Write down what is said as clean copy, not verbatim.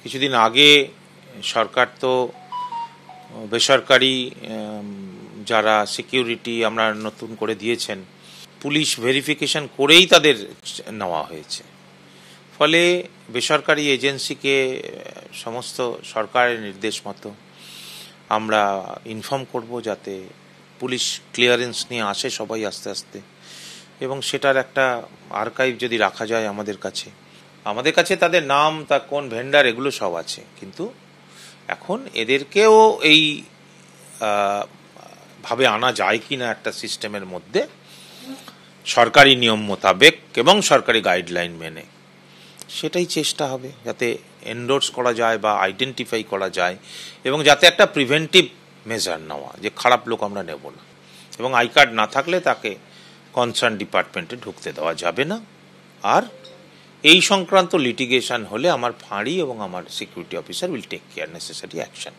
কিছুদিন আগে সরকার তো বেসরকারি যারা সিকিউরিটি আমরা নতুন করে দিয়েছেন, পুলিশ ভেরিফিকেশন করেই তাদের নেওয়া হয়েছে। ফলে বেসরকারি এজেন্সিকে সমস্ত সরকারের নির্দেশ মতো আমরা ইনফর্ম করব, যাতে পুলিশ ক্লিয়ারেন্স নিয়ে আসে সবাই আস্তে আস্তে, এবং সেটার একটা আর্কাইভ যদি রাখা যায় আমাদের কাছে তাদের নাম, তা কোন ভেন্ডার, এগুলো সব আছে। কিন্তু এখন এদেরকেও এই ভাবে আনা যায় কি না একটা সিস্টেমের মধ্যে, সরকারি নিয়ম মোতাবেক এবং সরকারি গাইডলাইন মেনে, সেটাই চেষ্টা হবে যাতে এন্ডোর্স করা যায় বা আইডেন্টিফাই করা যায়, এবং যাতে একটা প্রিভেন্টিভ মেজার নেওয়া, যে খারাপ লোক আমরা নেব না, এবং আই কার্ড না থাকলে তাকে কনসার্ন ডিপার্টমেন্টে ঢুকতে দেওয়া যাবে না। আর এই সংক্রান্ত লিটিগেশন হলে আমার ফাঁড়ি এবং আমার security officer will take care necessary action.